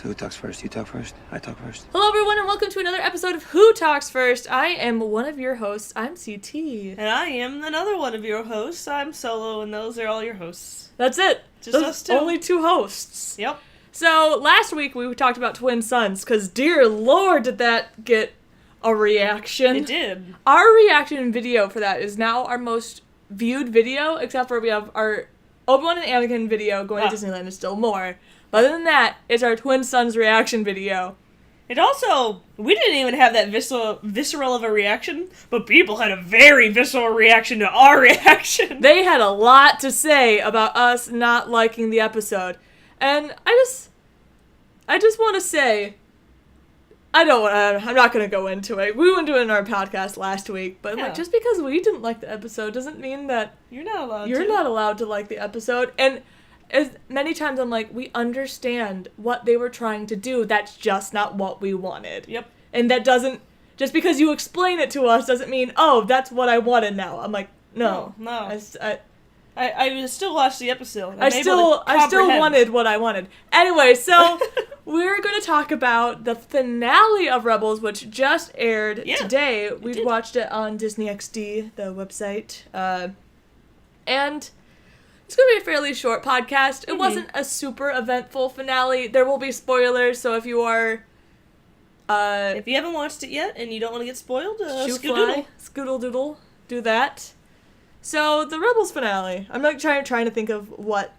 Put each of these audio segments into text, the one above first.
So who talks first? You talk first? I talk first? Hello everyone and welcome to another episode of Who Talks First. I am one of your hosts. I'm CT. And I am another one of your hosts. I'm Solo, and those are all your hosts. That's it. Just us two. Only two hosts. Yep. So last week we talked about twin sons, because dear lord did that get a reaction. It did. Our reaction video for that is now our most viewed video, except for we have our Obi-Wan and Anakin video going to Disneyland is still more. But other than that, it's our twin sons reaction video. It also, we didn't even have that visceral of a reaction, but people had a very visceral reaction to our reaction. They had a lot to say about us not liking the episode. And I just want to say, I'm not going to go into it. We went into it in our podcast last week, but Yeah. like, just because we didn't like the episode doesn't mean that You're not allowed you're not allowed to like the episode. And as many times I'm like, we understand what they were trying to do. That's just not what we wanted. Yep. And that doesn't, just because you explain it to us doesn't mean, oh, that's what I wanted now. I'm like, no. I still watched the episode. I still wanted what I wanted. Anyway, so we're going to talk about the finale of Rebels, which just aired today. We watched it on Disney XD, the website. And it's going to be a fairly short podcast. It wasn't a super eventful finale. There will be spoilers, so if you are... if you haven't watched it yet and you don't want to get spoiled, Scoodle-doodle, do that. So, the Rebels finale. I'm not trying to think of what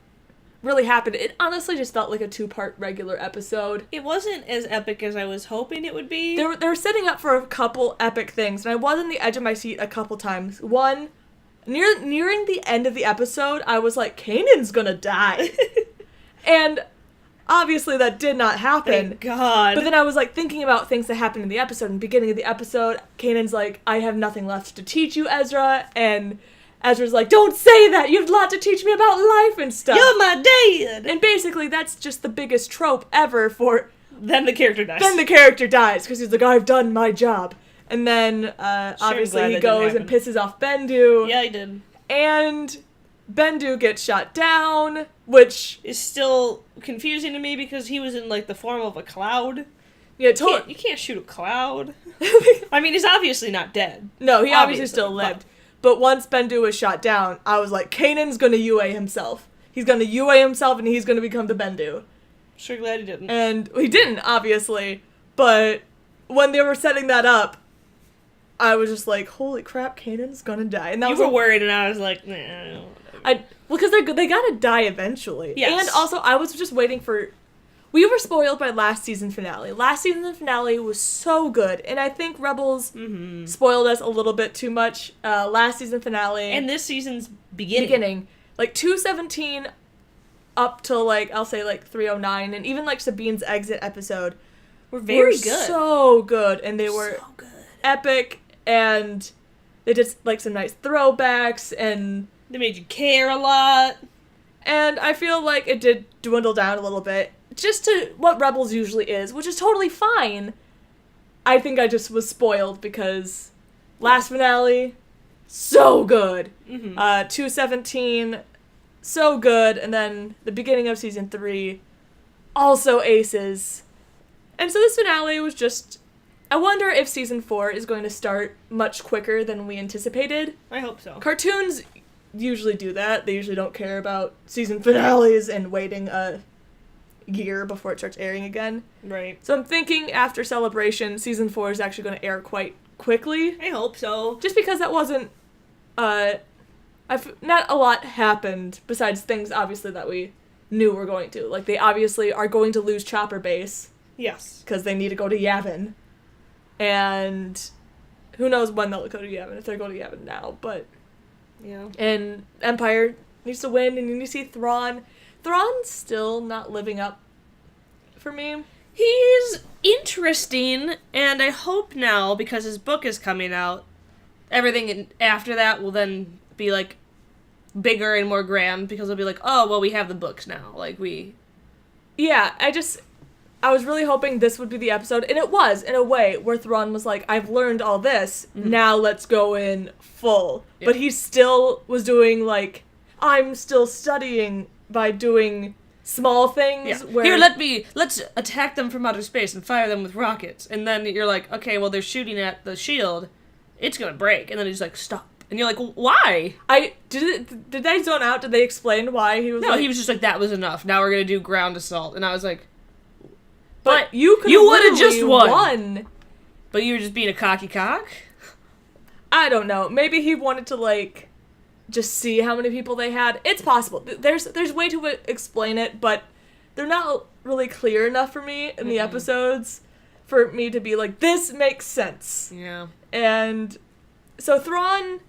really happened. It honestly just felt like a 2-part regular episode. It wasn't as epic as I was hoping it would be. They were setting up for a couple epic things, and I was on the edge of my seat a couple times. One, nearing the end of the episode, I was like, Kanan's gonna die. And obviously that did not happen. Thank God. But then I was like thinking about things that happened in the episode. In the beginning of the episode, Kanan's like, I have nothing left to teach you, Ezra, and Ezra's like, don't say that! You have a lot to teach me about life and stuff! You're my dad! And basically, that's just the biggest trope ever for... Then the character dies. Then the character dies, because he's like, I've done my job. And then, obviously, he goes and pisses off Bendu. Yeah, he did. And Bendu gets shot down, which... is still confusing to me, because he was in, like, the form of a cloud. Yeah, You can't shoot a cloud. I mean, he's obviously not dead. No, he obviously still lived. But once Bendu was shot down, I was like, Kanan's gonna UA himself. He's gonna UA himself and he's gonna become the Bendu. Sure glad he didn't. And he didn't, obviously. But when they were setting that up, I was just like, holy crap, Kanan's gonna die. And that you were worried and I was like, nah. Well, because they gotta die eventually. Yes. And also, I was just waiting for... We were spoiled by last season finale. Last season finale was so good, and I think Rebels spoiled us a little bit too much. Last season finale... And this season's beginning. Like, 217 up to, like, I'll say, like, 309, and even, like, Sabine's exit episode were very good. So good, and they were so good. Epic, and they did, like, some nice throwbacks, and... They made you care a lot. And I feel like it did dwindle down a little bit. Just to what Rebels usually is, which is totally fine. I think I just was spoiled because last finale, so good. 217, so good. And then the beginning of season 3, also aces. And so this finale was just... I wonder if season 4 is going to start much quicker than we anticipated. I hope so. Cartoons usually do that. They usually don't care about season finales and waiting a year before it starts airing again. Right. So I'm thinking after Celebration, season 4 is actually going to air quite quickly. I hope so. Just because that wasn't, not a lot happened besides things obviously that we knew were going to. Like, they obviously are going to lose Chopper Base. Yes. Because they need to go to Yavin. And who knows when they'll go to Yavin, if they're going to Yavin now, but... Yeah. And Empire needs to win, and you need to see Thrawn. Thrawn's still not living up for me. He's interesting, and I hope now, because his book is coming out, everything after that will then be, like, bigger and more grand, because they'll be like, oh, well, we have the books now. Like, Yeah, I was really hoping this would be the episode, and it was, in a way, where Thrawn was like, I've learned all this, now let's go in full. But he still was doing, like, I'm still studying by doing small things Yeah. where... Here, let's attack them from outer space and fire them with rockets. And then you're like, okay, well, they're shooting at the shield. It's gonna break. And then he's like, stop. And you're like, why? Did they zone out? Did they explain why he was No, he was just like, that was enough. Now we're gonna do ground assault. And I was like, But you could you would have just won. But you were just being a cocky cock? I don't know. Maybe he wanted to, like, just see how many people they had. It's possible. There's way to explain it, but they're not really clear enough for me in the episodes for me to be like, this makes sense. Yeah. And so Thrawn,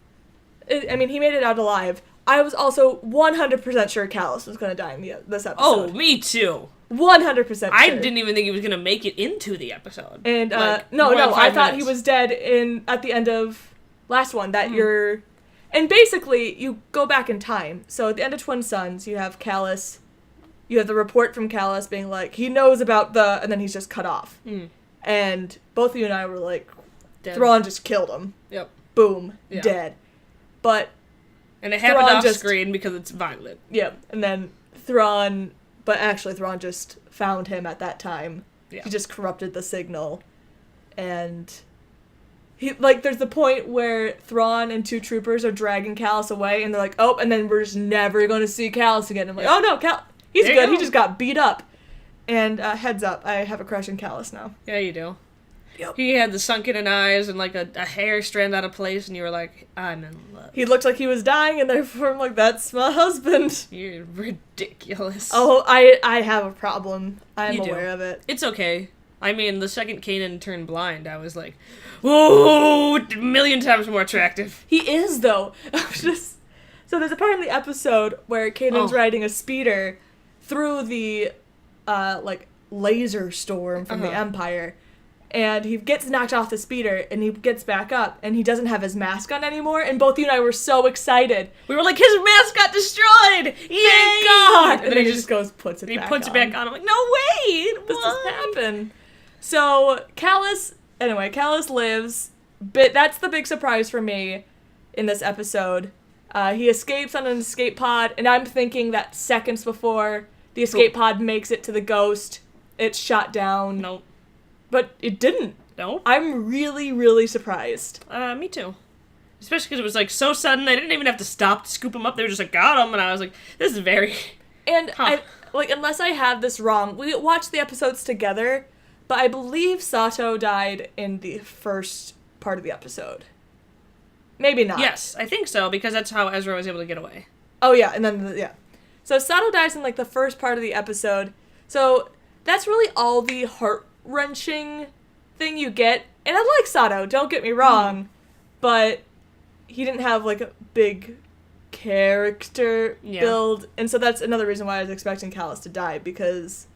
I mean, he made it out alive. I was also 100% sure Kallus was going to die in this episode. Oh, me too. 100% sure. I didn't even think he was going to make it into the episode. And, like, no, more than I 5 thought minutes. he was dead at the end of last one, that you're... And basically, you go back in time. So at the end of Twin Suns, you have Kallus, you have the report from Kallus being like, he knows about the... And then he's just cut off. And both of you and I were like, Dead. Thrawn just killed him. Yep. Boom. Yeah. Dead. But... And it happened Thrawn off just- screen because it's violent. Yeah, and then Thrawn just found him at that time. Yeah. He just corrupted the signal. And he, like, there's the point where Thrawn and 2 troopers are dragging Kallus away, and they're like, oh, and then we're just never going to see Kallus again. I'm like, oh no, he's There you good, he go. just got beat up. And heads up, I have a crush on Kallus now. Yeah, you do. Yep. He had the sunken eyes and like a hair strand out of place, and you were like, I'm in love. He looked like he was dying, and therefore I'm like, that's my husband. You're ridiculous. Oh, I have a problem. I'm You do. aware of it. It's okay. I mean, the second Kanan turned blind, I was like, whoa, a million times more attractive. He is, though. So there's a part in the episode where Kanan's riding a speeder through the, like, laser storm from the Empire, and he gets knocked off the speeder, and he gets back up, and he doesn't have his mask on anymore, and both you and I were so excited. We were like, his mask got destroyed! Yay! Thank God! And then he just puts it back on. he puts it back on. I'm like, no way! This doesn't happen. So, Kallus lives, but that's the big surprise for me in this episode. He escapes on an escape pod, and I'm thinking that seconds before the escape pod makes it to the Ghost, it's shot down. Nope. But it didn't. Nope. I'm really, really surprised. Me too. Especially because it was like so sudden, they didn't even have to stop to scoop him up. They were just like, got him, and I was like, this is very... And, unless I have this wrong, we watched the episodes together, but I believe Sato died in the first part of the episode. Maybe not. Yes, I think so, because that's how Ezra was able to get away. Oh, yeah, and then, yeah. So Sato dies in, like, the first part of the episode. So that's really all the heart-wrenching thing you get. And I like Sato, don't get me wrong, but he didn't have, like, a big character build. And so that's another reason why I was expecting Kallus to die, because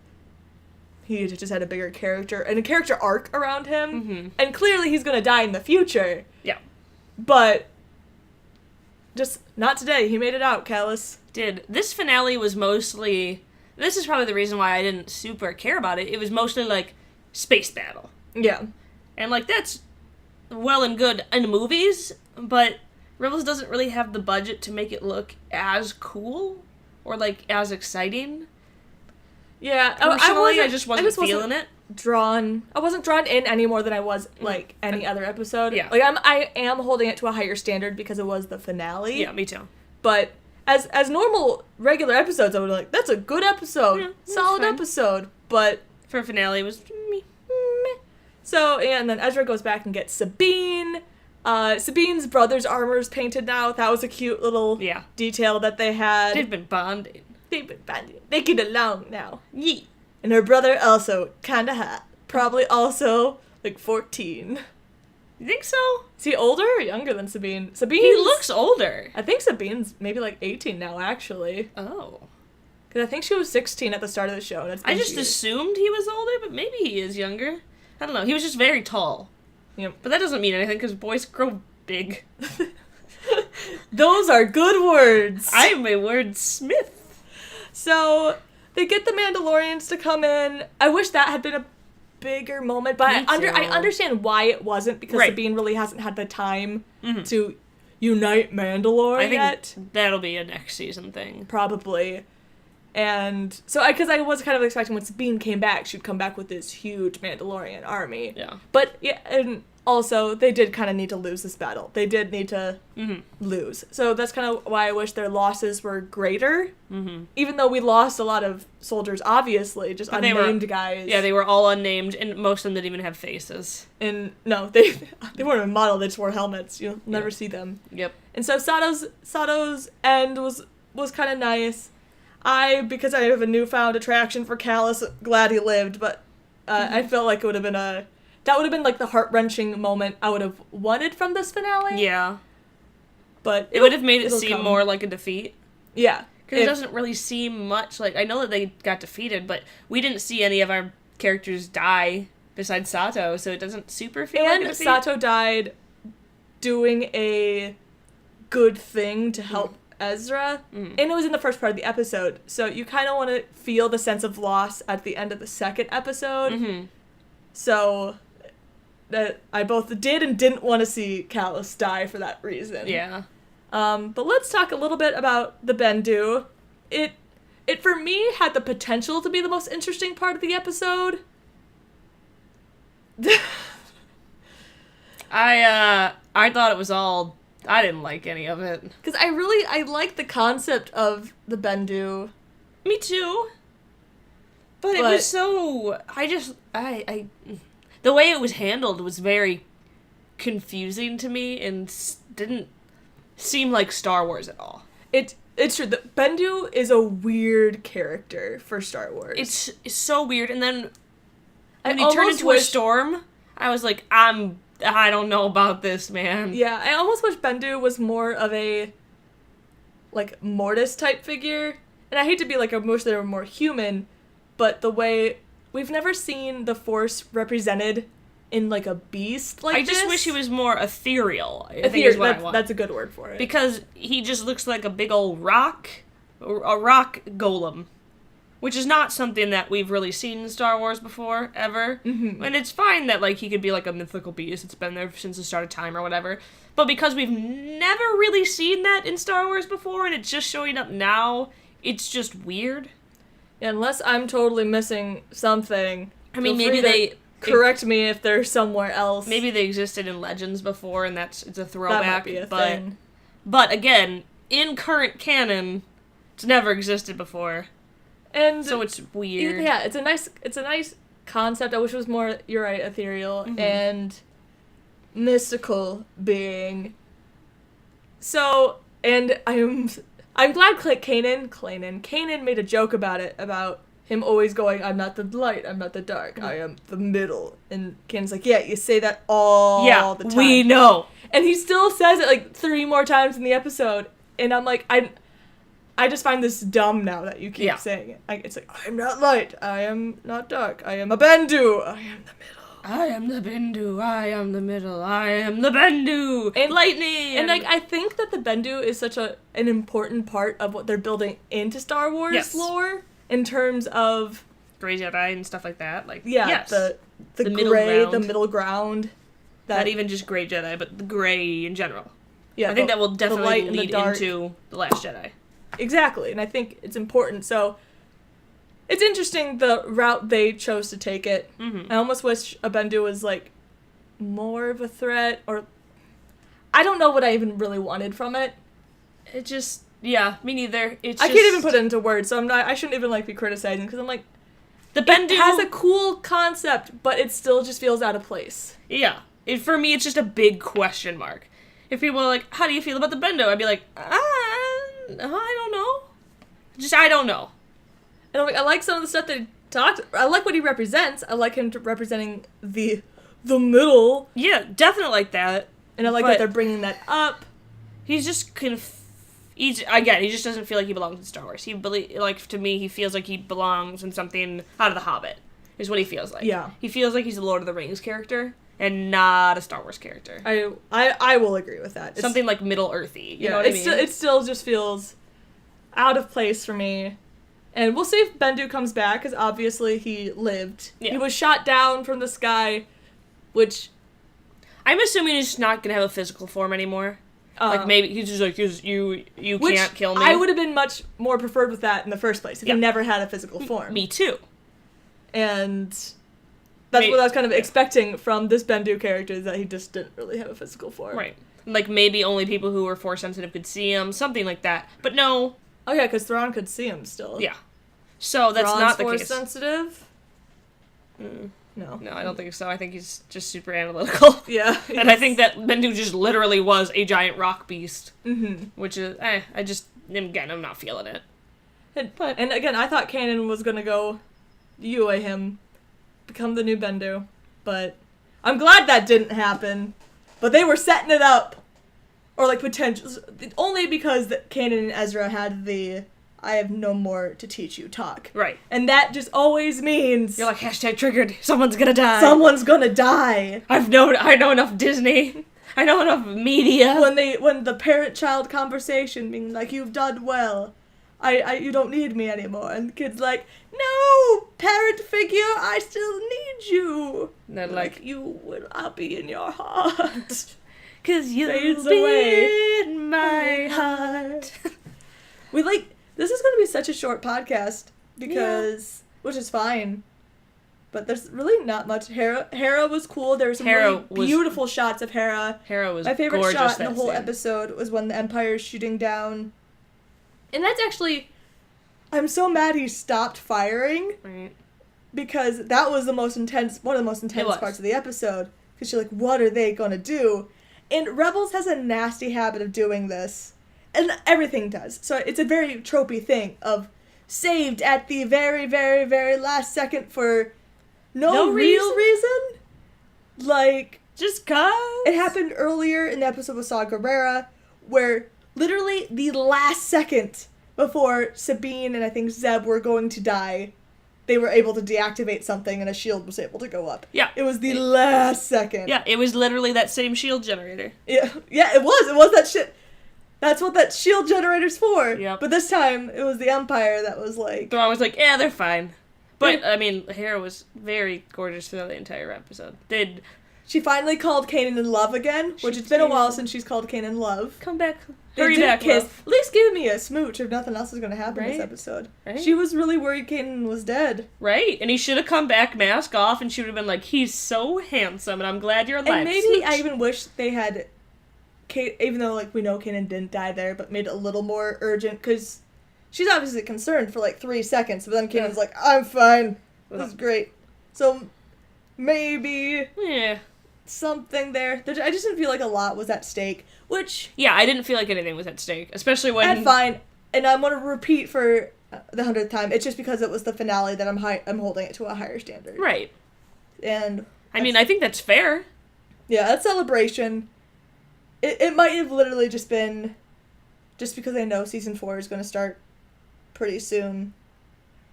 he just had a bigger character and a character arc around him. And clearly he's going to die in the future. Yeah. But just not today. He made it out, Kallus. This finale was mostly... This is probably the reason why I didn't super care about it. It was mostly, like, space battle. Yeah. And, like, that's well and good in movies, but Rebels doesn't really have the budget to make it look as cool or, like, as exciting. Yeah. Personally, I just wasn't feeling it. I wasn't drawn in any more than I was, like, any other episode. Yeah. Like, I am holding it to a higher standard because it was the finale. Yeah, me too. But as normal, regular episodes, I would be like, that's a good episode. Yeah, solid fine. episode. But For a finale, it was me. meh. So, yeah, and then Ezra goes back and gets Sabine. Sabine's brother's armor is painted now. That was a cute little detail that they had. They've been bonding. They get along now. Yeet. And her brother also kinda hot. Probably also, like, 14. You think so? Is he older or younger than Sabine? He looks older. I think Sabine's maybe, like, 18 now, actually. Oh. Because I think she was 16 at the start of the show. And it's been I just years. assumed he was older, but maybe he is younger. I don't know. He was just very tall. Yep. But that doesn't mean anything because boys grow big. Those are good words. I'm a wordsmith. So, they get the Mandalorians to come in. I wish that had been a bigger moment, but Me I too. understand why it wasn't, because Right. Sabine really hasn't had the time to unite Mandalore I think yet. that'll be a next season thing. Probably. And so, because I was kind of expecting when Sabine came back, she'd come back with this huge Mandalorian army. Yeah. But, yeah, and also, they did kind of need to lose this battle. They did need to lose. So that's kind of why I wish their losses were greater. Mm-hmm. Even though we lost a lot of soldiers, obviously, just unnamed guys. Yeah, they were all unnamed, and most of them didn't even have faces. And, no, they weren't even modeled, they just wore helmets. You'll never see them. Yep. And so Sato's end was kind of nice. Because I have a newfound attraction for Kallus, glad he lived, but I felt like it would have been that would have been like the heart-wrenching moment I would have wanted from this finale. Yeah. But it would have made it seem more like a defeat. Yeah. Because it doesn't really seem much like, I know that they got defeated, but we didn't see any of our characters die besides Sato, so it doesn't super feel like a defeat. And Sato died doing a good thing to help Ezra, and it was in the first part of the episode, so you kind of want to feel the sense of loss at the end of the second episode. So that I both did and didn't want to see Kallus die for that reason. Yeah. But let's talk a little bit about the Bendu. It for me had the potential to be the most interesting part of the episode. I thought it was all, I didn't like any of it. Because I like the concept of the Bendu. Me too. But it was so, the way it was handled was very confusing to me and didn't seem like Star Wars at all. It's true. The Bendu is a weird character for Star Wars. It's so weird. And then when he turned into a storm, I was like, I don't know about this, man. Yeah, I almost wish Bendu was more of a, like, Mortis type figure. And I hate to be like, I wish they were more human, but the way, we've never seen the Force represented in, like, a beast like this. I just wish he was more ethereal, I think is what I want. That's a good word for it. Because he just looks like a big old rock, a rock golem. Which is not something that we've really seen in Star Wars before, ever. Mm-hmm. And it's fine that, like, he could be, like, a mythical beast. It's been there since the start of time or whatever. But because we've never really seen that in Star Wars before, and it's just showing up now, it's just weird. Yeah, unless I'm totally missing something. I mean, maybe they... Correct me if they're somewhere else. Maybe they existed in Legends before, and it's a throwback. That might be a thing. But, again, in current canon, it's never existed before. And so it's weird. Yeah, it's a nice concept. I wish it was more, you're right, ethereal and mystical being. So, and I'm glad Kanan made a joke about it, about him always going, I'm not the light, I'm not the dark, I am the middle. And Kanan's like, yeah, you say that all the time. We know. And he still says it like 3 more times in the episode, and I'm like, I just find this dumb now that you keep saying it. It's like, I am not light, I am not dark, I am a Bendu, I am the middle. I am the Bendu, I am the middle, I am the Bendu, and lightning! And, like, I think that the Bendu is such an important part of what they're building into Star Wars lore, in terms of... Grey Jedi and stuff like that, like, the gray, middle ground. the middle ground. Not even just Grey Jedi, but the gray in general. Yeah, I think that will definitely lead into The Last Jedi. Exactly, and I think it's important. So, it's interesting the route they chose to take it. Mm-hmm. I almost wish a Bendu was, like, more of a threat, or... I don't know what I even really wanted from it. It just... Yeah, me neither. I can't even put it into words, so I shouldn't even, like, be criticizing, because I'm like... The Bendu... It has a cool concept, but it still just feels out of place. Yeah. For me, it's just a big question mark. If people are like, how do you feel about the Bendu? I'd be like, I don't know. I don't know. And I like some of the stuff that he talked. I like what he represents. I like him representing the middle. Yeah, definitely like that. And I like that they're bringing that up. He's just he just doesn't feel like he belongs in Star Wars. To me, he feels like he belongs in something out of The Hobbit, is what he feels like. Yeah. He feels like he's a Lord of the Rings character, and not a Star Wars character. I will agree with that. Something like Middle-earthy, you know what I mean? It still just feels out of place for me. And we'll see if Bendu comes back, because obviously he lived. Yeah. He was shot down from the sky, which... I'm assuming he's not going to have a physical form anymore. Like, maybe he's just like, you which can't kill me. I would have been much more preferred with that in the first place if Yeah. he never had a physical form. Me too. And that's what I was kind of expecting from this Bendu character, is that he just didn't really have a physical form. Right. Like, maybe only people who were Force sensitive could see him, something like that. But no. Oh yeah, because Thrawn could see him still. Yeah. So that's Thrawn's not the Force case. sensitive? Mm. No. No, I don't think so. I think he's just super analytical. Yeah. And I think that Bendu just literally was a giant rock beast. Mm-hmm. Which is, again, I'm not feeling it. And again, I thought Kanan was gonna go Yue him, become the new Bendu, but I'm glad that didn't happen. But they were setting it up, or like potential, only because Kanan and Ezra had the "I have no more to teach you" talk. Right. And that just always means You're like, #triggered. Someone's gonna die. someone's gonna die. I know enough Disney. I know enough media. When the parent-child conversation being like, "You've done well. You don't need me anymore," and the kid's like, "No, parent figure, I still need you." And they're like, I'll be in your heart. 'Cause you'll Fades be away. in my heart. This is gonna be such a short podcast because, which is fine, but there's really not much. Hera was cool. There were some really beautiful shots of Hera. Hera was my favorite gorgeous shot in the that whole scene. episode was when the Empire's shooting down. And that's actually, I'm so mad he stopped firing. Right. Because that was one of the most intense parts of the episode. Because you're like, what are they gonna do? And Rebels has a nasty habit of doing this. And everything does. So it's a very tropey thing of saved at the very, very, very last second for no real reason. Like, just 'cause. it happened earlier in the episode with Saw Gerrera, where literally the last second before Sabine and I think Zeb were going to die, they were able to deactivate something and a shield was able to go up. Yeah. It was the last second. Yeah, it was literally that same shield generator. Yeah, it was that shit. That's what that shield generator's for. Yep. But this time, it was the Empire that was like... Thrawn was like, yeah, they're fine. But, I mean, Hera was very gorgeous throughout the entire episode. She finally called Kanan in love again, which it's been a while since she's called Kanan love. Come back. They Hurry did back, kiss. love. At least give me a smooch if nothing else is going to happen this Right? episode. Right? She was really worried Kanan was dead. Right? And he should have come back, mask off, and she would have been like, he's so handsome, and I'm glad you're alive. And maybe I even wish they had... even though, like, we know Kanan didn't die there, but made it a little more urgent, because she's obviously concerned for, like, 3 seconds, but then Kanan's like, I'm fine. This is great. So, maybe... Yeah. Something there. I just didn't feel like a lot was at stake, which... Yeah, I didn't feel like anything was at stake, especially when... And fine, and I'm going to repeat for the 100th time, it's just because it was the finale that I'm holding it to a higher standard. Right. And... I mean, I think that's fair. Yeah, that celebration... It might have literally just been... Just because I know Season 4 is going to start pretty soon.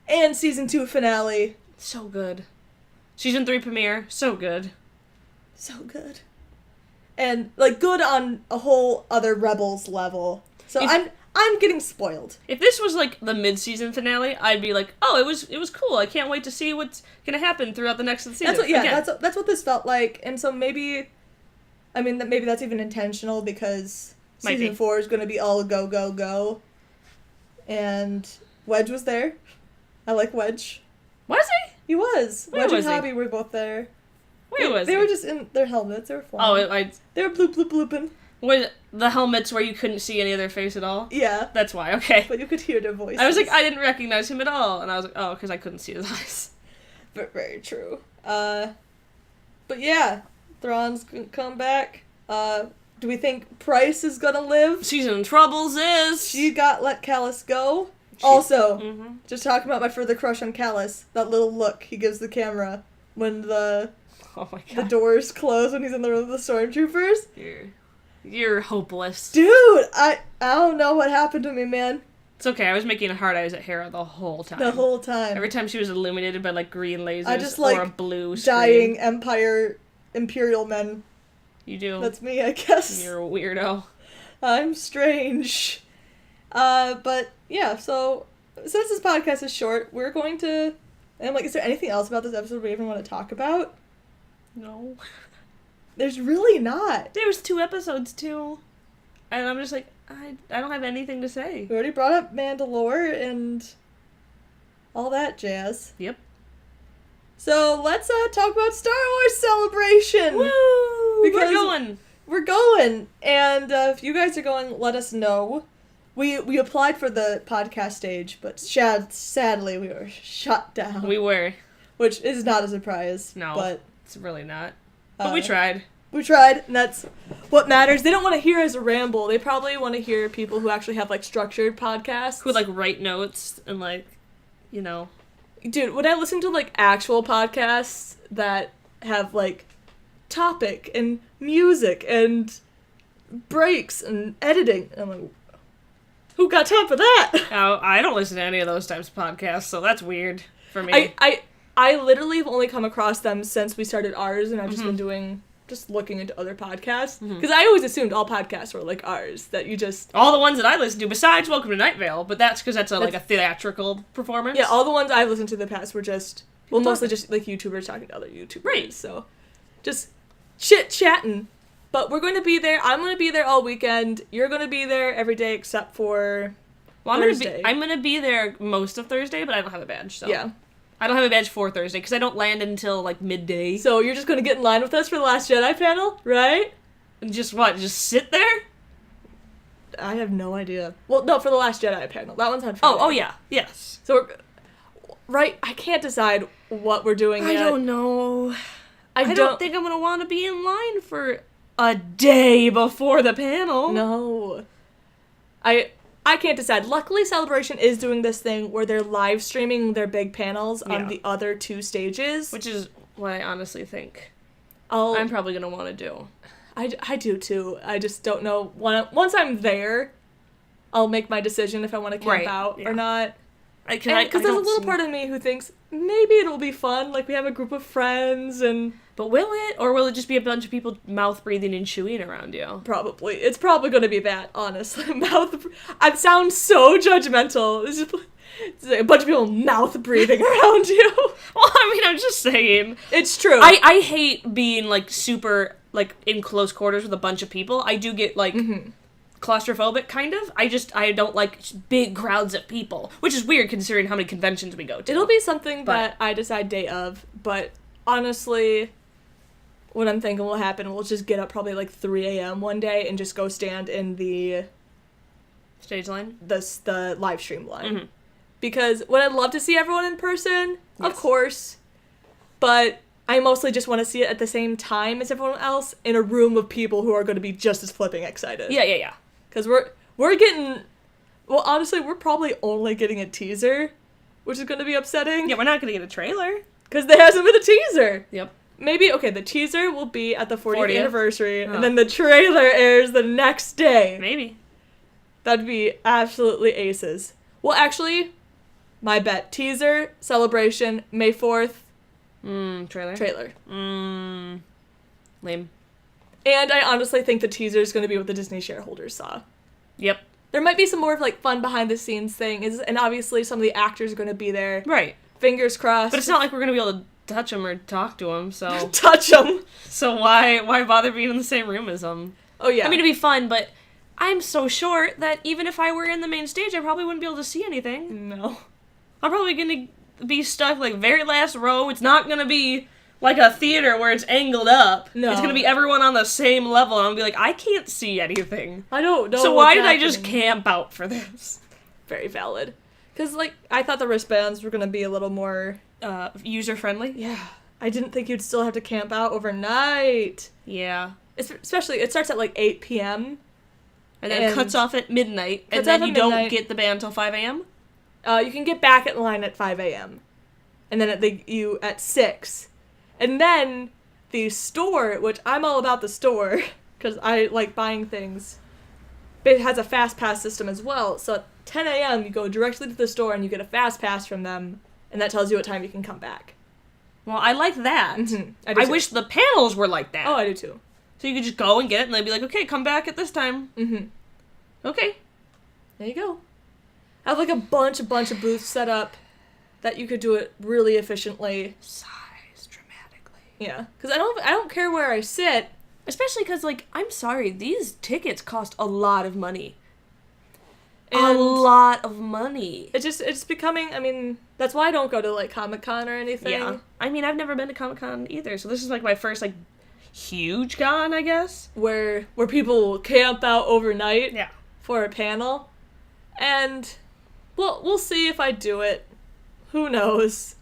And Season 2 finale. So good. Season 3 premiere, so good. So good. And, like, good on a whole other Rebels level. So I'm getting spoiled. If this was, like, the mid-season finale, I'd be like, oh, it was cool. I can't wait to see what's gonna happen throughout the next season. That's what this felt like. And so maybe that's even intentional because Season 4 is going to be all go, go, go. And Wedge was there. I like Wedge. Was he? He was. Where Wedge was and he? Hobby were both there. Where was they he? were just in their helmets. They were flying. Oh, They were bloop, bloop, blooping. With the helmets where you couldn't see any of their face at all? Yeah. That's why, okay. But you could hear their voices. I was like, I didn't recognize him at all. And I was like, oh, because I couldn't see his eyes. But very true. But yeah, Thrawn's gonna come back. Do we think Price is gonna live? She's in troubles is... She got let Kallus go. Also, just talking about my further crush on Kallus, that little look he gives the camera when the doors close when he's in the room with the stormtroopers. You're hopeless. Dude, I don't know what happened to me, man. It's okay, I was making hard eyes at Hera the whole time. The whole time. Every time she was illuminated by, like, green lasers I just like or a blue screen. dying Imperial men. You do. That's me, I guess. You're a weirdo. I'm strange. But yeah, so since this podcast is short, we're going to... And I'm like, is there anything else about this episode we even want to talk about? No. There's really not. There was 2 episodes, too. And I'm just like, I don't have anything to say. We already brought up Mandalore and all that jazz. Yep. So let's talk about Star Wars Celebration. Woo! Because we're going. We're going. And if you guys are going, let us know. We applied for the podcast stage, but sadly we were shut down. We were. Which is not a surprise. No, but it's really not. But we tried. We tried, and that's what matters. They don't want to hear us ramble. They probably want to hear people who actually have, like, structured podcasts. Who, like, write notes and, like, you know. Dude, when I listen to, like, actual podcasts that have, like, topic and music and breaks and editing, I'm like, who got time for that? Oh, I don't listen to any of those types of podcasts, so that's weird for me. I literally have only come across them since we started ours, and I've just been looking into other podcasts. Because I always assumed all podcasts were like ours, that you just... All the ones that I listen to, besides Welcome to Night Vale, but that's because that's like a theatrical performance. Yeah, all the ones I've listened to in the past were just... Well, mostly just, like, YouTubers talking to other YouTubers. Right. So, just chit-chatting. But we're going to be there. I'm going to be there all weekend. You're going to be there every day except for Thursday. I'm going to be there most of Thursday, but I don't have a badge, so... Yeah. I don't have a badge for Thursday, because I don't land until, like, midday. So you're just going to get in line with us for the Last Jedi panel, right? And just what? Just sit there? I have no idea. Well, no, for the Last Jedi panel. That one's on Friday. Oh, yeah. Yes. So right, I can't decide what we're doing yet. I don't know. I don't think I'm going to want to be in line for a day before the panel. No. I can't decide. Luckily, Celebration is doing this thing where they're live streaming their big panels on the other two stages. Which is what I honestly think I'm I'm probably going to want to do. I do too. I just don't know. Once I'm there, I'll make my decision if I want to camp out or not. Because there's a little part of me who thinks maybe it'll be fun. Like, we have a group of friends and... But will it? Or will it just be a bunch of people mouth breathing and chewing around you? Probably. It's probably going to be that, honestly. I sound so judgmental. It's like a bunch of people mouth breathing around you. Well, I mean, I'm just saying. It's true. I hate being, like, super, like, in close quarters with a bunch of people. I do get, like... claustrophobic, kind of. I don't like big crowds of people, which is weird considering how many conventions we go to. It'll be something that I decide day of, but honestly, what I'm thinking will happen, we'll just get up probably like 3 a.m. one day and just go stand in the stage line? The live stream line. Because would I love to see everyone in person? Yes. Of course. But I mostly just want to see it at the same time as everyone else in a room of people who are going to be just as flipping excited. Yeah. Because we're getting... Well, honestly, we're probably only getting a teaser, which is going to be upsetting. Yeah, we're not going to get a trailer. Because there hasn't been a teaser. Yep. Maybe, okay, the teaser will be at the 40th anniversary, and then the trailer airs the next day. Maybe. That'd be absolutely aces. Well, actually, my bet. Teaser, Celebration, May 4th. Trailer. Lame. And I honestly think the teaser is going to be what the Disney shareholders saw. Yep. There might be some more of, like, fun behind-the-scenes things, and obviously some of the actors are going to be there. Right. Fingers crossed. But it's not like we're going to be able to touch them or talk to them, so... Touch them! So why bother being in the same room as them? Oh, yeah. I mean, it'd be fun, but I'm so short that even if I were in the main stage, I probably wouldn't be able to see anything. No. I'm probably going to be stuck, like, very last row. It's not going to be... like a theater where it's angled up. No. It's gonna be everyone on the same level, and I'm gonna be like, I can't see anything. I don't know. So why did I just camp out for this? Very valid. Because, like, I thought the wristbands were gonna be a little more... user-friendly? Yeah. I didn't think you'd still have to camp out overnight. Yeah. Especially, it starts at, like, 8 p.m. And then it cuts off at midnight, and then you don't get the band until 5 a.m.? You can get back in line at 5 a.m. And then at 6. And then the store, which I'm all about the store, because I like buying things, but it has a fast pass system as well. So at 10 a.m. you go directly to the store and you get a fast pass from them, and that tells you what time you can come back. Well, I like that. Mm-hmm. I wish the panels were like that. Oh, I do too. So you could just go and get it, and they'd be like, okay, come back at this time. Mm-hmm. Okay. There you go. I have like a bunch of booths set up that you could do it really efficiently. Size dramatically. Yeah, because I don't care where I sit. Especially because, like, I'm sorry, these tickets cost a lot of money. And a lot of money. It's becoming, I mean, that's why I don't go to, like, Comic-Con or anything. Yeah. I mean, I've never been to Comic-Con either, so this is, like, my first, like, huge con, I guess. Where people camp out overnight Yeah. for a panel. And we'll see if I do it. Who knows?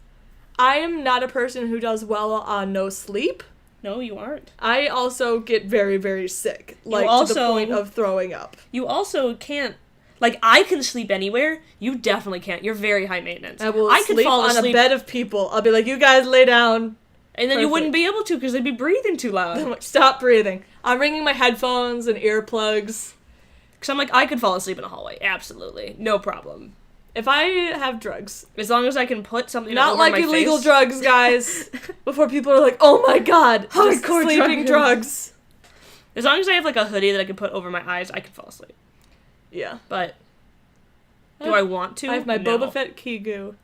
I am not a person who does well on no sleep. No, you aren't. I also get very, very sick. Like, to the point of throwing up. You also can't, like, I can sleep anywhere. You definitely can't. You're very high maintenance. I will could sleep fall on asleep, a bed of people. I'll be like, you guys lay down. and then you Perfect. wouldn't be able to because they'd be breathing too loud. I'm like, stop breathing. I'm ringing my headphones and earplugs. Because I'm like, I could fall asleep in a hallway. Absolutely. No problem. If I have drugs. As long as I can put something Not over like my illegal face. drugs, guys. Before people are like, oh my god, just Hardcore sleeping drugs. As long as I have, like, a hoodie that I can put over my eyes, I can fall asleep. Yeah. But do I want to? I have my No. Boba Fett Kigu.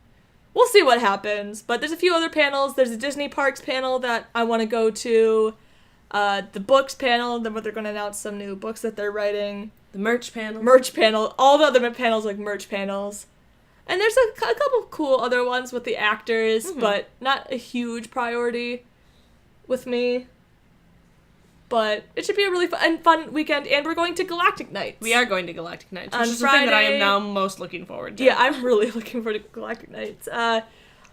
We'll see what happens, but there's a few other panels. There's a Disney Parks panel that I want to go to. The books panel, then they're going to announce some new books that they're writing. The merch panel. Merch panel. All the other panels like merch panels. And there's a couple of cool other ones with the actors, but not a huge priority with me. But it should be a really fun weekend, and we're going to Galactic Nights. We are going to Galactic Nights, On which is the thing that I am Friday- now most looking forward to. Yeah, I'm really looking forward to Galactic Nights.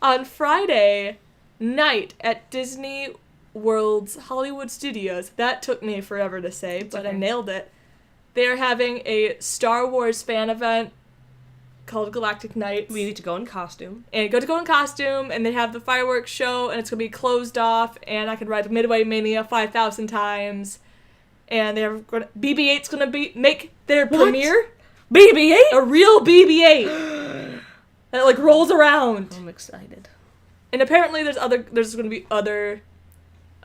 On Friday night at Disney World's Hollywood Studios, that took me forever to say, but I okay. nailed it. They're having a Star Wars fan event called Galactic Nights. We need to go in costume. And you go in costume, and they have the fireworks show, and it's going to be closed off, and I can ride Midway Mania 5,000 times. And they're BB-8's going to make their premiere. BB-8? A real BB-8 that, like, rolls around. I'm excited. And apparently there's going to be other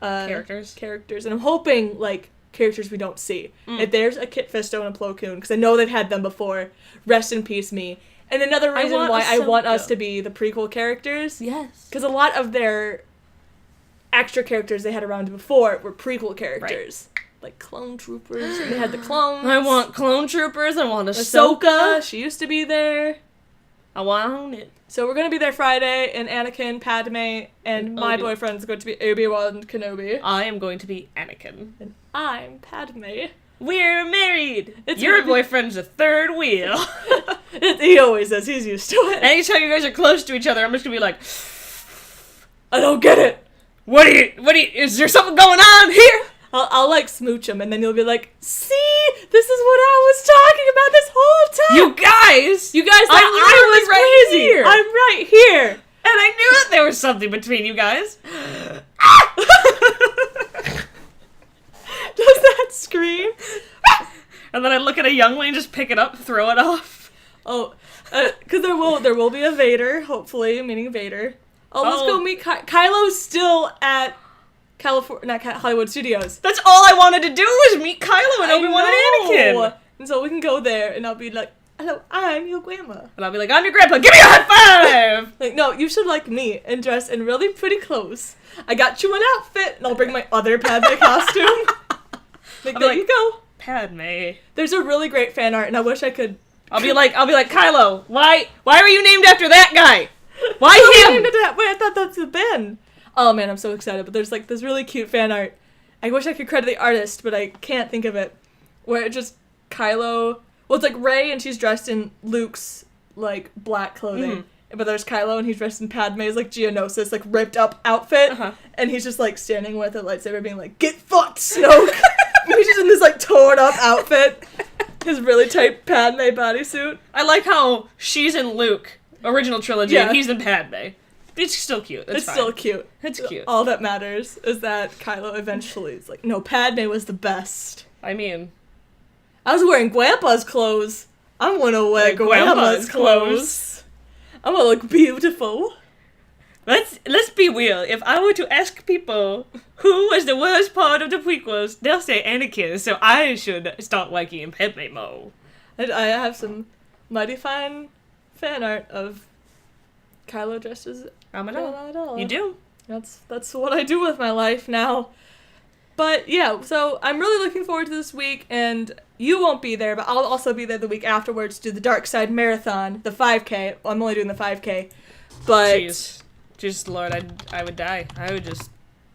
characters, and I'm hoping, like, characters we don't see. If there's a Kit Fisto and a Plo Koon, because I know they've had them before, rest in peace me. And another reason why I want us to be the prequel characters, Yes. because a lot of their extra characters they had around before were prequel characters. Like clone troopers, and they had the clones. I want clone troopers, I want Ahsoka, she used to be there. I want it. So we're going to be there Friday, and Anakin, Padme, and my boyfriend's going to be Obi-Wan Kenobi. I am going to be Anakin. And I'm Padme. We're married! It's Your really- boyfriend's a third wheel. He always is, he's used to it. Anytime you guys are close to each other, I'm just gonna be like, I don't get it. what are you, is there something going on here? I'll like smooch him, and then you'll be like, see, this is what I was talking about this whole time. You guys thought I was right here. I'm right here. And I knew that there was something between you guys. Does that scream? And then I look at a youngling, just pick it up, throw it off. Oh, because there will be a Vader, hopefully, meaning Vader. Oh, let's go meet Kylo's still at Hollywood Studios. That's all I wanted to do was meet Kylo and Obi-Wan and Anakin. And so we can go there, and I'll be like, hello, I'm your grandma. And I'll be like, I'm your grandpa, give me a high five! Like, no, you should like me and dress in really pretty clothes. I got you an outfit, and I'll bring my other Padme costume. Like, there you go. Padme. There's a really great fan art, and I wish I could. I'll be like, Kylo, why were you named after that guy? Why him? Wait, I thought that's the Ben. Oh man, I'm so excited. But there's like this really cute fan art. I wish I could credit the artist, but I can't think of it. Where it just Kylo. Well, it's like Rey, and she's dressed in Luke's like black clothing. But there's Kylo, and he's dressed in Padme's like Geonosis, like ripped up outfit. And he's just like standing with a lightsaber, being like, "Get fucked, Snoke." And he's just in this like torn up outfit. His really tight Padme bodysuit. I like how she's in Luke, original trilogy, Yeah. and he's in Padme. It's still cute. It's fine. Still cute. It's cute. All that matters is that Kylo eventually is like, no, Padme was the best. I mean, I was wearing Grandpa's clothes. I'm gonna wear Grandma's clothes. I'm gonna look beautiful. let's be real. If I were to ask people who was the worst part of the prequels, they'll say Anakin, so I should start liking Padme more. I have some mighty fine fan art of Kylo dressed as Amidala. Amidala. You do? That's what I do with my life now. But yeah, so I'm really looking forward to this week, and you won't be there, but I'll also be there the week afterwards to do the Dark Side Marathon, the 5K. I'm only doing the 5K, but... Jeez. Jesus Lord, I would die. I would just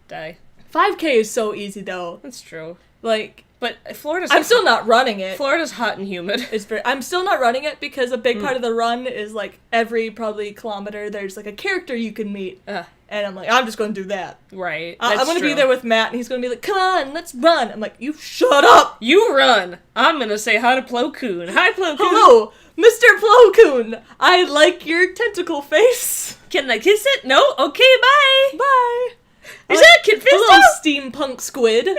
die. 5K is so easy, though. That's true. Like... But Florida's... I'm still not running it. Florida's hot and humid. I'm still not running it because a big part of the run is, like, every probably kilometer, there's, like, a character you can meet. And I'm like, I'm just going to do that. Right. I'm going to be there with Matt, and he's going to be like, come on, let's run. I'm like, you shut up. You run. I'm going to say hi to Plo Koon. Hi, Plo Koon. Hello, Mr. Plo Koon. I like your tentacle face. Can I kiss it? No? Okay, bye. Bye. Is that Kid Fisto? Hello, steampunk squid.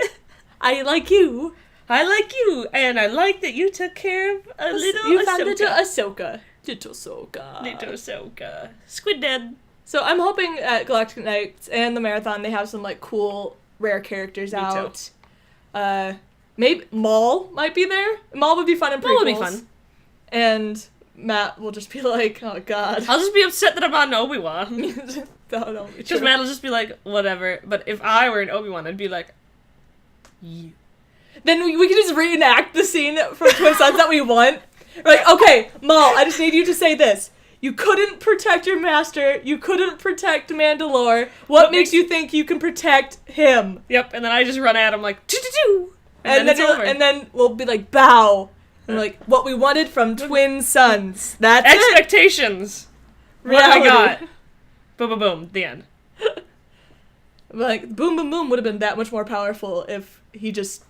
I like you. I like you, and I like that you took care of a little You found Ahsoka. little Ahsoka. Little Ahsoka. Little Ahsoka. Squid Dead. So I'm hoping at Galactic Nights and the Marathon they have some, like, cool, rare characters Me out. Maybe Maul might be there. Maul would be fun in prequels. Maul would be fun. And Matt will just be like, oh god. I'll just be upset that I'm not an Obi-Wan. That'll be Because true. Matt will just be like, whatever. But if I were an Obi-Wan, I'd be like, you. Then we can just reenact the scene from Twin Sons that we want. We're like, okay, Maul, I just need you to say this. You couldn't protect your master. You couldn't protect Mandalore. What makes you think you can protect him? Yep, and then I just run at him like, choo-choo-choo. And then it's over. And then we'll be like, bow. And like, what we wanted from Twin Sons. That's Expectations. it. What I Reality. got. Boom, boom, boom. The end. Like, Boom Boom Boom would have been that much more powerful if he just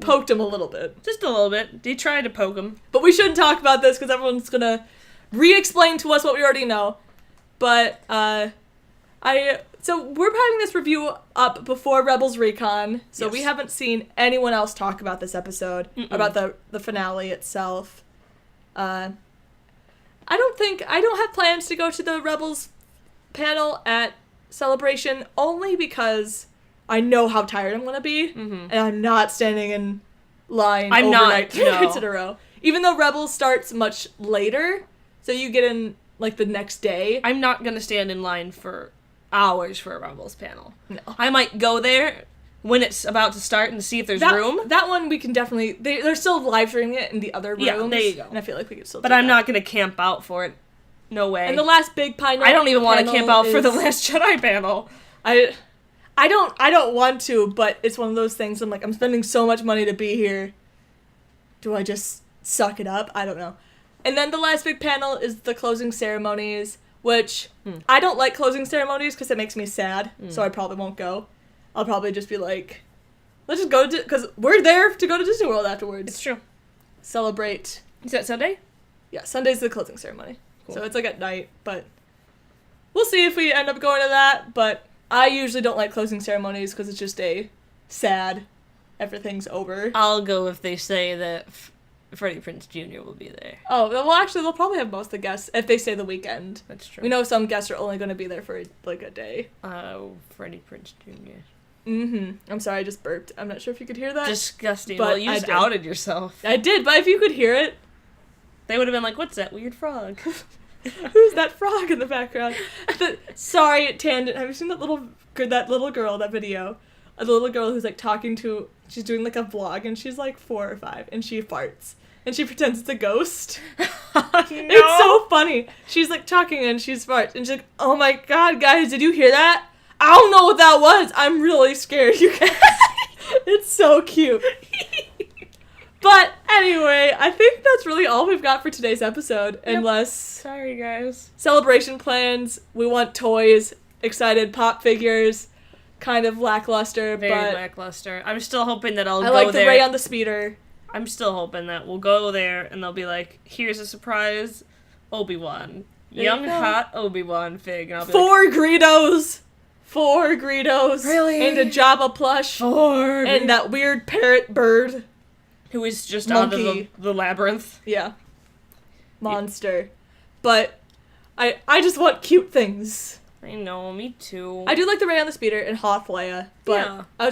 poked him a little bit. Just a little bit. He tried to poke him. But we shouldn't talk about this because everyone's gonna re-explain to us what we already know. But, so we're having this review up before Rebels Recon, so Yes. we haven't seen anyone else talk about this episode, about the finale itself. I don't have plans to go to the Rebels panel at Celebration, only because I know how tired I'm gonna be, and I'm not standing in line overnight 3 nights in a row. Even though Rebels starts much later, so you get in, like, the next day. I'm not going to stand in line for hours for a Rebels panel. No. I might go there when it's about to start and see if there's room. That one we can definitely... They're still live streaming it in the other rooms. Yeah, there you go. And I feel like we could still But do I'm that. not going to camp out for it. No way. And the last big panel... I don't even want to camp out for the is- Last Jedi panel. I don't want to, but it's one of those things I'm like, I'm spending so much money to be here. Do I just suck it up? I don't know. And then the last big panel is the closing ceremonies, which I don't like closing ceremonies because it makes me sad, so I probably won't go. I'll probably just be like, let's just go to... Because we're there to go to Disney World afterwards. It's true. Celebrate. Is that Sunday? Yeah, Sunday's the closing ceremony. Cool. So it's like at night, but we'll see if we end up going to that, but I usually don't like closing ceremonies because it's just a sad, everything's over. I'll go if they say that Freddie Prinze Jr. will be there. Oh, well, actually, they'll probably have most of the guests if they stay the weekend. That's true. We know some guests are only going to be there for, like, a day. Freddie Prinze Jr. I'm sorry, I just burped. I'm not sure if you could hear that. Disgusting. But Well, you I just did. outed yourself. I did, but if you could hear it, They would have been like, what's that weird frog? who's that frog in the background? Sorry, tangent. Have you seen that little girl, that video? The little girl who's, like, she's doing, like, a vlog, and she's, like, 4 or 5, and she farts. And she pretends it's a ghost. It's so funny. She's, like, talking, and she's farts. And she's like, oh my god, guys, did you hear that? I don't know what that was. I'm really scared, you guys. It's so cute. But, anyway, I think that's really all we've got for today's episode. Yep. Unless... Sorry, guys. Celebration plans, we want toys, excited pop figures, kind of lackluster, Very but lackluster. I'm still hoping that I'll I go like the there. Ray on the speeder. I'm still hoping that we'll go there and they'll be like, here's a surprise Obi-Wan. There Young, you go. hot Obi-Wan fig. And I'll be 4 Greedos! 4 Greedos! Really? And a Jabba plush. like, four. And that weird parrot bird. Who is just out of Monkey. the labyrinth. Yeah. Monster. But I just want cute things. I know, me too. I do like the Ray on the speeder and Hoth Leia, but Yeah.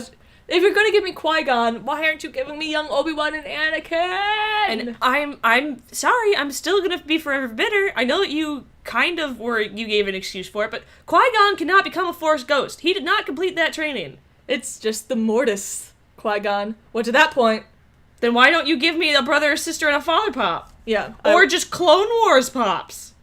if you're gonna give me Qui-Gon, why aren't you giving me young Obi-Wan and Anakin? And I'm sorry, I'm still gonna be forever bitter. I know that you you gave an excuse for it, but Qui-Gon cannot become a Force ghost. He did not complete that training. It's just the Mortis Qui-Gon. Which at that point, Then why don't you give me a brother, a sister, and a father pop? yeah. Or just Clone Wars pops.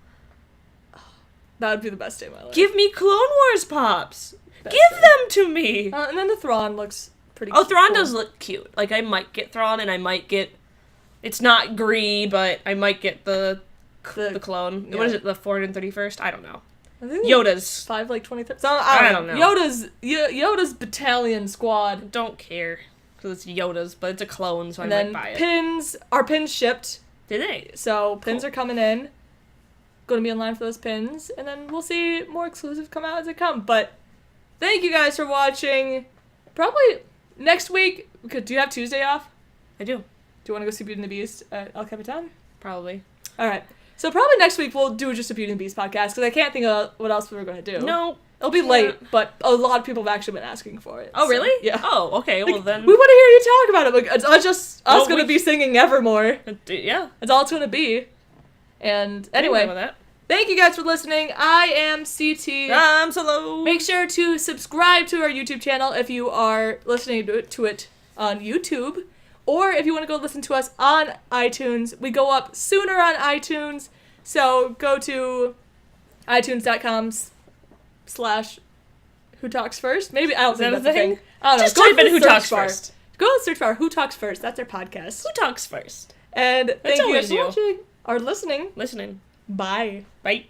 That would be the best day of my life. Give me Clone Wars pops. Best Give day. them to me. And then the Thrawn looks pretty Oh, Thrawn cool. does look cute. Like, I might get Thrawn, and I might get... It's not Gree, but I might get the clone. yeah. What is it, the 431st? I don't know. I think Yoda's. 5, like, 23rd. So, I don't know. Yoda's battalion squad. Don't care. Because it's Yoda's, but it's a clone, so And I then might buy it. pins. Our pins shipped. Did they? So pins Cool. are coming in. Going to be in line for those pins. And then we'll see more exclusives come out as they come. But thank you guys for watching. Probably next week. Do you have Tuesday off? I do. Do you want to go see Beauty and the Beast at El Capitan? Probably. All right. So probably next week we'll do just a Beauty and the Beast podcast because I can't think of what else we were going to do. No. It'll be can't. late, but a lot of people have actually been asking for it. Oh, so, really? Yeah. Oh, okay. Well, Like, then... we want to hear you talk about it. Like, it's not just us Well, going to we- be singing Evermore. Yeah. That's all it's going to be. And I'm anyway, fine with that. thank you guys for listening. I am CT. I'm Solo. Make sure to subscribe to our YouTube channel if you are listening to it on YouTube. Or if you want to go listen to us on iTunes. We go up sooner on iTunes. So go to iTunes.com/Who Talks First. Maybe, I don't Is think that a that's a thing? thing. I don't know. Just Go type to in the Who search Talks bar. First. Go and search for Who Talks First. That's their podcast. Who talks first? And thank you guys always for you. watching or listening. Listening. Bye. Bye.